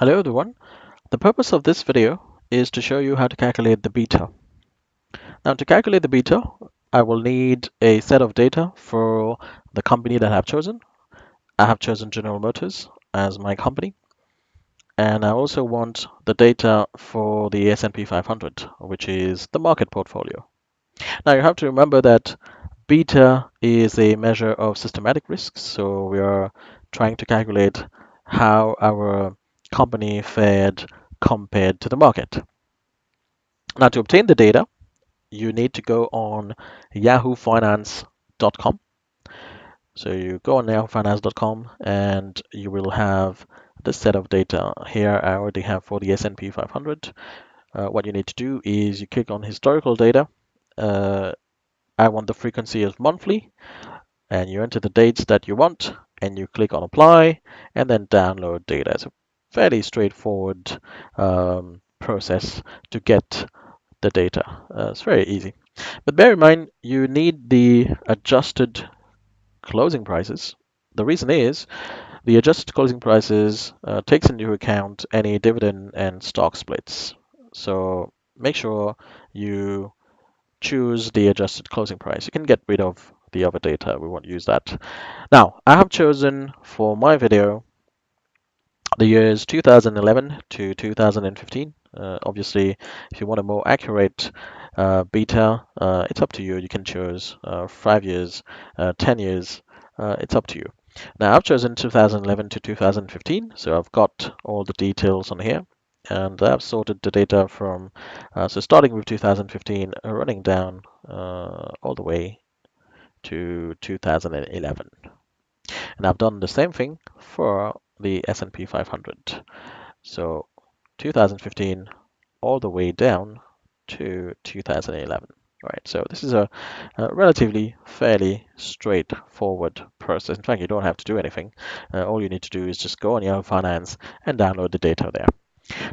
Hello everyone. The purpose of this video is to show you how to calculate the beta. Now to calculate the beta, I will need a set of data for the company that I've chosen. I have chosen General Motors as my company, and I also want the data for the S&P 500, which is the market portfolio. Now you have to remember that beta is a measure of systematic risk, so we are trying to calculate how our company fared compared to the market. Now, to obtain the data, you need to go on yahoofinance.com. So you go on yahoofinance.com and you will have this set of data. Here I already have for the S&P 500. What you need to do is you click on historical data. I want the frequency as monthly, and you enter the dates that you want, and you click on apply, and then download data. It's a fairly straightforward process to get the data. It's very easy. But bear in mind, you need the adjusted closing prices. The reason is the adjusted closing prices takes into account any dividend and stock splits. So make sure you choose the adjusted closing price. You can get rid of the other data. We won't use that. Now, I have chosen for my video the years 2011 to 2015. Obviously, if you want a more accurate beta, it's up to you. You can choose 5 years, 10 years. It's up to you. Now, I've chosen 2011 to 2015, so I've got all the details on here. And I've sorted the data from, so starting with 2015, running down all the way to 2011. And I've done the same thing for the S&P 500. So 2015 all the way down to 2011. Right, so this is a relatively fairly straightforward process. In fact, you don't have to do anything. All you need to do is just go on Yahoo Finance and download the data there.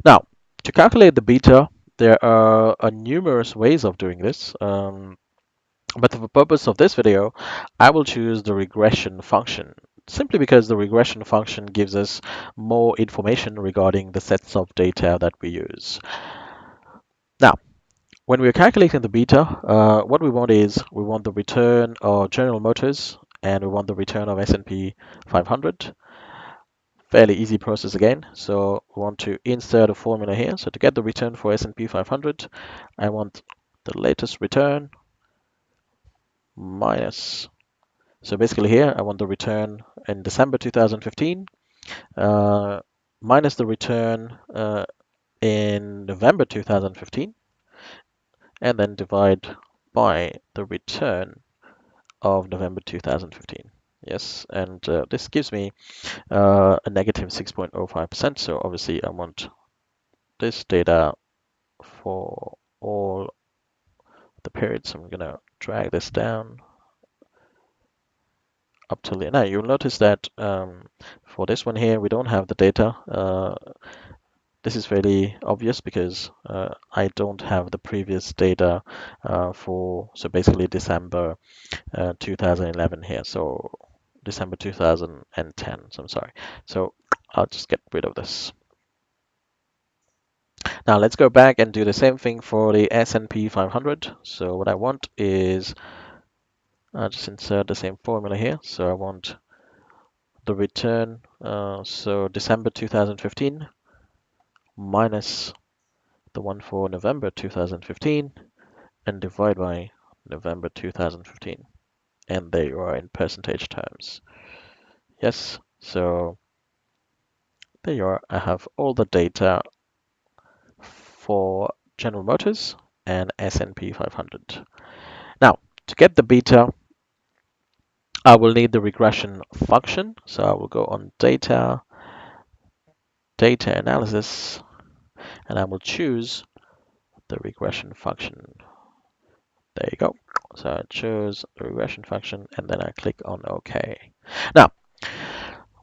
Now, to calculate the beta, there are numerous ways of doing this. But for the purpose of this video, I will choose the regression function, simply because the regression function gives us more information regarding the sets of data that we use. Now, when we're calculating the beta, what we want is we want the return of General Motors and we want the return of S&P 500. Fairly easy process again. So we want to insert a formula here. So to get the return for S&P 500, I want the latest return minus. So basically here, I want the return in December 2015 minus the return in November 2015, and then divide by the return of November 2015. Yes, and this gives me a negative 6.05%. So obviously I want this data for all the periods. So I'm going to drag this down up till now. You'll notice that for this one here, we don't have the data. This is fairly obvious because I don't have the previous data so basically December 2011 here. So December 2010. So I'm sorry. So I'll just get rid of this. Now let's go back and do the same thing for the S&P 500. So what I want is I'll just insert the same formula here. So I want the return, so December 2015 minus the one for November 2015 and divide by November 2015. And there you are in percentage terms. Yes, so there you are. I have all the data for General Motors and S&P 500. Now, to get the beta, I will need the regression function. So I will go on data, data analysis, and I will choose the regression function. There you go. So I choose the regression function and then I click on OK. Now,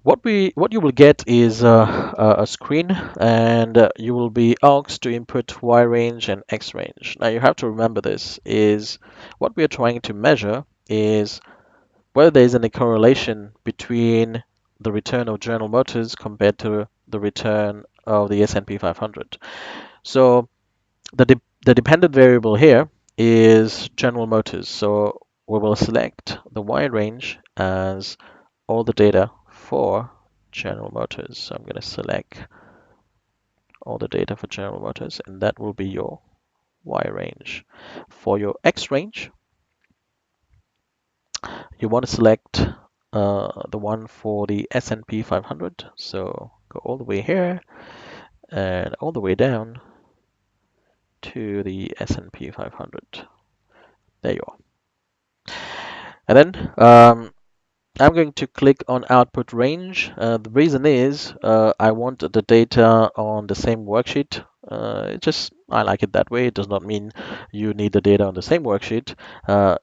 what you will get is a screen, and you will be asked to input Y range and X range. Now you have to remember this is what we are trying to measure is whether there is any correlation between the return of General Motors compared to the return of the S&P 500. So the dependent variable here is General Motors. So we will select the Y range as all the data for General Motors. So I'm going to select all the data for General Motors, and that will be your Y range. For your X range, you want to select the one for the S&P 500. So go all the way here and all the way down to the S&P 500. There you are. And then I'm going to click on output range. The reason is I want the data on the same worksheet. I like it that way. It does not mean you need the data on the same worksheet.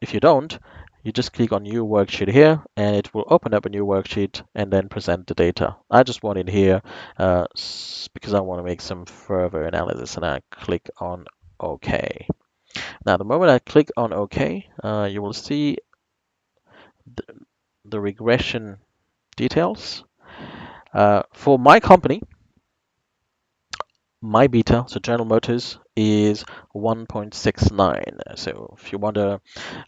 If you don't, you just click on new worksheet here and it will open up a new worksheet and then present the data. I just want it here because I want to make some further analysis, and I click on OK. Now, the moment I click on OK, you will see the, the regression details. For my company, my beta, so General Motors, is 1.69. So if you want to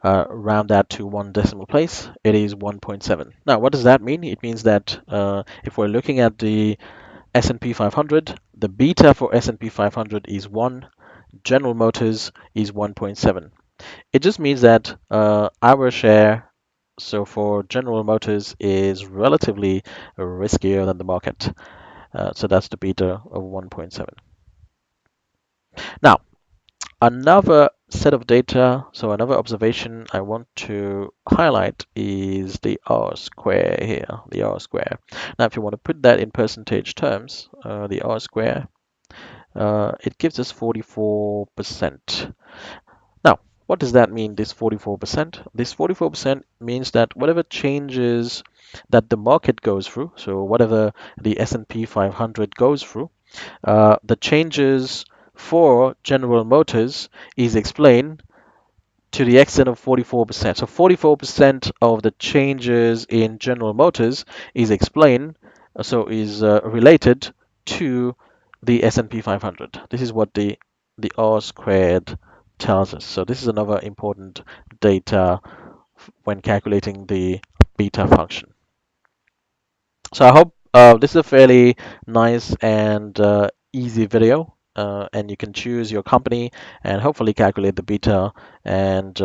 round that to one decimal place, it is 1.7. Now, what does that mean? It means that if we're looking at the S&P 500, the beta for S&P 500 is 1, General Motors is 1.7. It just means that our share, so for General Motors, is relatively riskier than the market. So that's the beta of 1.7. Now, another set of data, so another observation I want to highlight is the R square here, the R square. Now, if you want to put that in percentage terms, the R square, it gives us 44%. Now, what does that mean, this 44%? This 44% means that whatever changes that the market goes through, so whatever the S&P 500 goes through, the changes for General Motors is explained to the extent of 44%. So 44% of the changes in General Motors is explained, related to the S&P 500. This is what the R squared tells us. So this is another important data when calculating the beta function. So I hope this is a fairly nice and easy video, and you can choose your company and hopefully calculate the beta and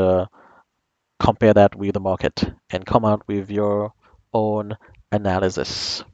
compare that with the market and come out with your own analysis.